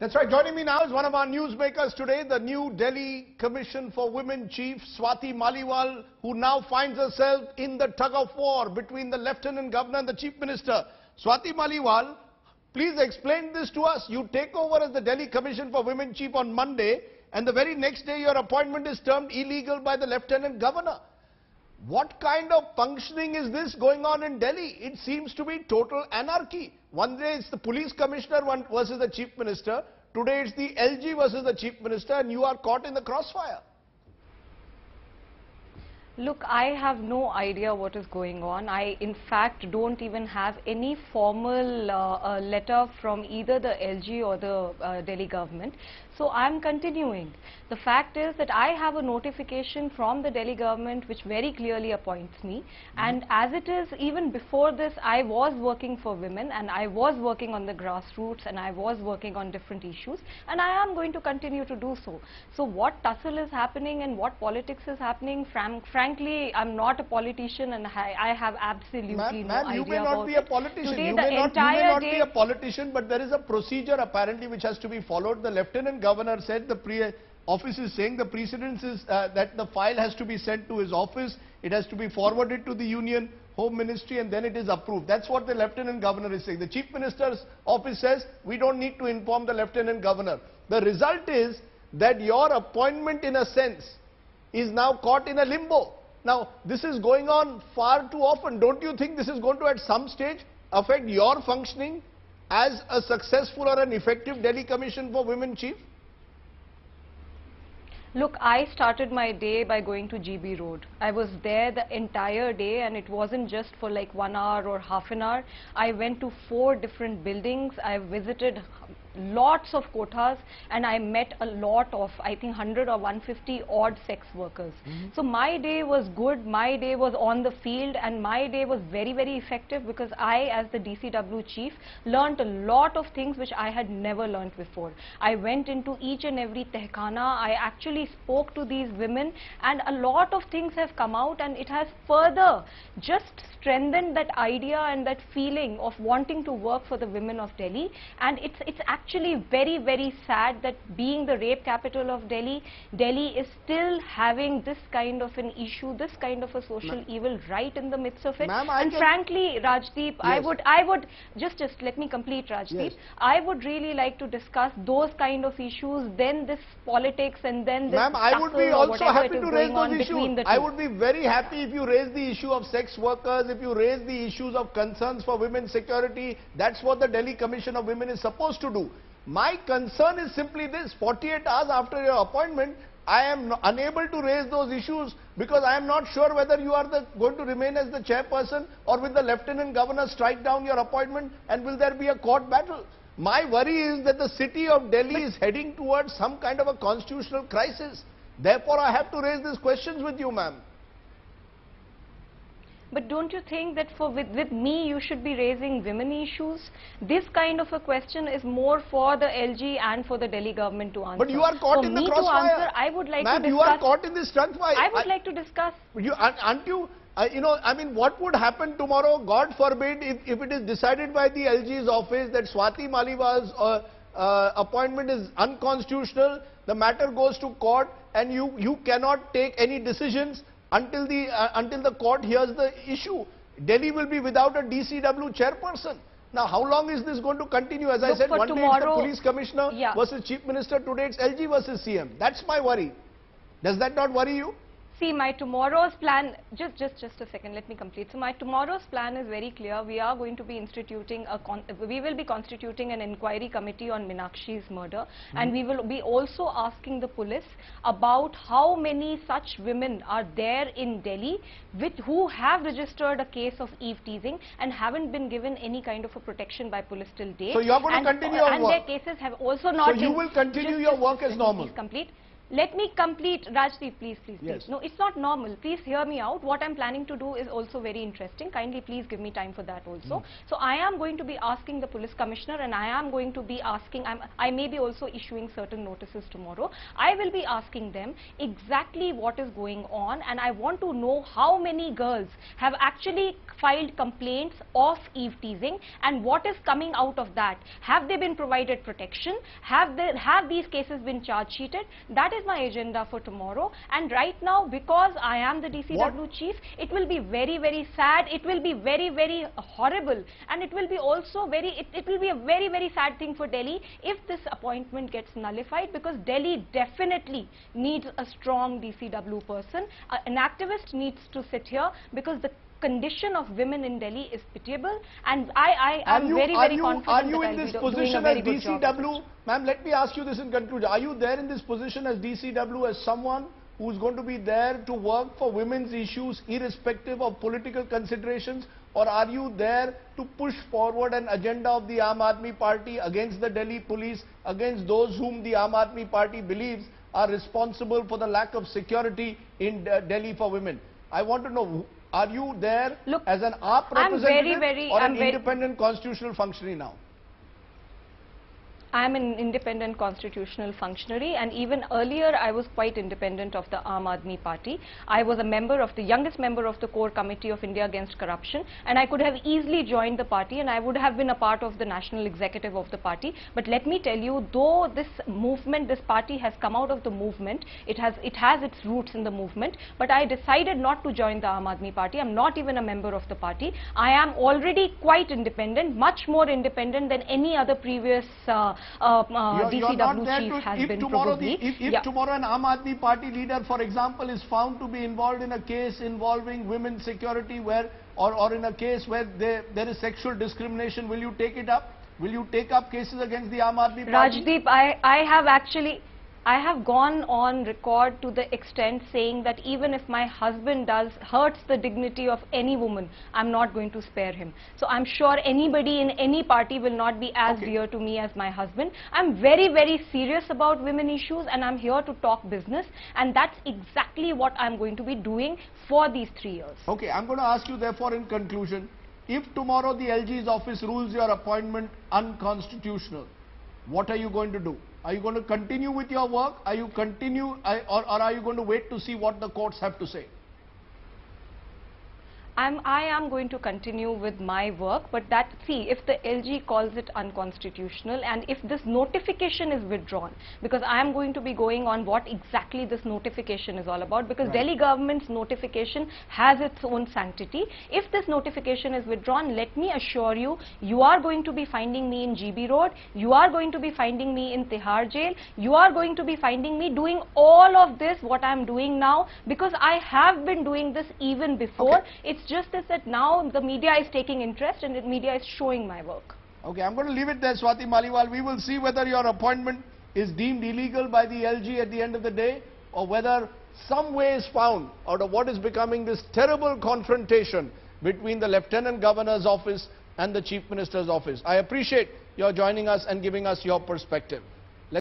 That's right. Joining me now is one of our newsmakers today, the new Delhi Commission for Women Chief, Swati Maliwal, who now finds herself in the tug of war between the Lieutenant Governor and the Chief Minister. Swati Maliwal, please explain this to us. You take over as the Delhi Commission for Women Chief on Monday, and the very next day your appointment is termed illegal by the Lieutenant Governor. What kind of functioning is this going on in Delhi? It seems to be total anarchy. One day it's the police commissioner versus the chief minister. Today it's the LG versus the chief minister, and you are caught in the crossfire. Look, I have no idea what is going on. I, in fact, don't even have any formal letter from either the LG or the Delhi government. So I'm continuing. The fact is that I have a notification from the Delhi government which very clearly appoints me. And as it is, even before this, I was working for women and I was working on the grassroots and I was working on different issues, and I am going to continue to do so. So what tussle is happening and what politics is happening, frankly, I'm not a politician and I have absolutely no idea about it. You may not be a politician. Today, you may not be a politician, but there is a procedure apparently which has to be followed. The Lieutenant Governor said the office is saying the precedence is that the file has to be sent to his office, it has to be forwarded to the Union Home Ministry, and then it is approved. That's what the Lieutenant Governor is saying. The Chief Minister's office says we don't need to inform the Lieutenant Governor. The result is that your appointment, in a sense, is now caught in a limbo. Now, this is going on far too often. Don't you think this is going to at some stage affect your functioning as a successful or an effective Delhi Commission for Women Chief? Look, I started my day by going to GB Road. I was there the entire day, and it wasn't just for like 1 hour or half an hour. I went to 4 different buildings. I visited lots of quotas, and I met a lot of, I think, 100 or 150 odd sex workers. So my day was good, my day was on the field, and my day was very, very effective because I, as the DCW chief, learnt a lot of things which I had never learnt before. I went into each and every tehkana, I actually spoke to these women, and a lot of things have come out, and it has further just strengthened that idea and that feeling of wanting to work for the women of Delhi. And it's actually very, very sad that being the rape capital of Delhi, Delhi is still having this kind of an issue, this kind of a social evil right in the midst of it. And frankly, Rajdeep, yes. I would just let me complete, Rajdeep. Yes. I would really like to discuss those kind of issues, then this politics, and then this I would be also happy to raise those issues. I would be very happy if you raise the issue of sex workers, if you raise the issues of concerns for women's security. That's what the Delhi Commission of Women is supposed to do. My concern is simply this: 48 hours after your appointment, I am unable to raise those issues because I am not sure whether you are going to remain as the chairperson, or will the Lieutenant Governor strike down your appointment, and will there be a court battle? My worry is that the city of Delhi is heading towards some kind of a constitutional crisis. Therefore, I have to raise these questions with you, ma'am. But don't you think that with me you should be raising women issues? This kind of a question is more for the LG and for the Delhi government to answer. But you are caught in the crossfire. To answer, I would like to discuss. Ma'am, you are caught in this crossfire. I would like to discuss. Aren't you? I mean, what would happen tomorrow, God forbid, if it is decided by the LG's office that Swati Maliwal's appointment is unconstitutional, the matter goes to court, and you cannot take any decisions until the court hears the issue. Delhi will be without a DCW chairperson. Now, how long is this going to continue? As I said, one day it's the police commissioner versus chief minister, today it's LG versus CM. That's my worry. Does that not worry you? See, my tomorrow's plan, just a second, let me complete. So my tomorrow's plan is very clear. We are going to be instituting we will be constituting an inquiry committee on Meenakshi's murder, and we will be also asking the police about how many such women are there in Delhi who have registered a case of eve teasing and haven't been given any kind of a protection by police till date. So you are going to continue your work. And their cases have also not been... So you will continue your work as normal. Please complete. Let me complete, Rajdeep, please. Yes. No, it's not normal. Please hear me out. What I'm planning to do is also very interesting. Kindly please give me time for that also. So I am going to be asking the police commissioner, and I am going to be asking, I may be also issuing certain notices tomorrow. I will be asking them exactly what is going on, and I want to know how many girls have actually filed complaints of eve teasing and what is coming out of that. Have they been provided protection? Have these cases been charge sheeted? That is my agenda for tomorrow. And right now, because I am the DCW chief, it will be very, very sad. It will be very, very horrible, and it will be also it will be a very, very sad thing for Delhi if this appointment gets nullified, because Delhi definitely needs a strong DCW person. An activist needs to sit here, because the condition of women in Delhi is pitiable, and I am very, very confident Are you that in this I'll be doing position a very as good job. DCW? Ma'am, let me ask you this in conclusion. Are you there in this position as DCW as someone who's going to be there to work for women's issues irrespective of political considerations, or are you there to push forward an agenda of the Aam Aadmi Party against the Delhi police, against those whom the Aam Aadmi Party believes are responsible for the lack of security in Delhi for women? I want to know, are you there as an AAP representative or an independent constitutional functionary now? I am an independent constitutional functionary, and even earlier I was quite independent of the Aam Aadmi Party. I was a member of the youngest member of the core committee of India Against Corruption, and I could have easily joined the party, and I would have been a part of the national executive of the party. But let me tell you, though this movement, this party has come out of the movement, it has its roots in the movement, but I decided not to join the Aam Aadmi Party. I am not even a member of the party. I am already quite independent, much more independent than any other previous DCW chief has been probably. If tomorrow an Aam Aadmi Party leader, for example, is found to be involved in a case involving women's security or in a case where there is sexual discrimination, will you take it up? Will you take up cases against the Aam Aadmi Party? Rajdeep, I have gone on record to the extent saying that even if my husband hurts the dignity of any woman, I'm not going to spare him. So I'm sure anybody in any party will not be as dear to me as my husband. I'm very, very serious about women issues, and I'm here to talk business, and that's exactly what I'm going to be doing for these 3 years. Okay, I'm going to ask you therefore in conclusion, if tomorrow the LG's office rules your appointment unconstitutional, what are you going to do? Are you going to continue with your work? Are you or are you going to wait to see what the courts have to say? I am going to continue with my work, but if the LG calls it unconstitutional, and if this notification is withdrawn, because I am going to be going on what exactly this notification is all about, because Delhi government's notification has its own sanctity. If this notification is withdrawn, let me assure you, you are going to be finding me in GB Road, you are going to be finding me in Tihar Jail, you are going to be finding me doing all of this, what I am doing now, because I have been doing this even before. It's just that now the media is taking interest and the media is showing my work. Okay, I'm going to leave it there, Swati Maliwal. We will see whether your appointment is deemed illegal by the LG at the end of the day, or whether some way is found out of what is becoming this terrible confrontation between the Lieutenant Governor's office and the Chief Minister's office. I appreciate your joining us and giving us your perspective.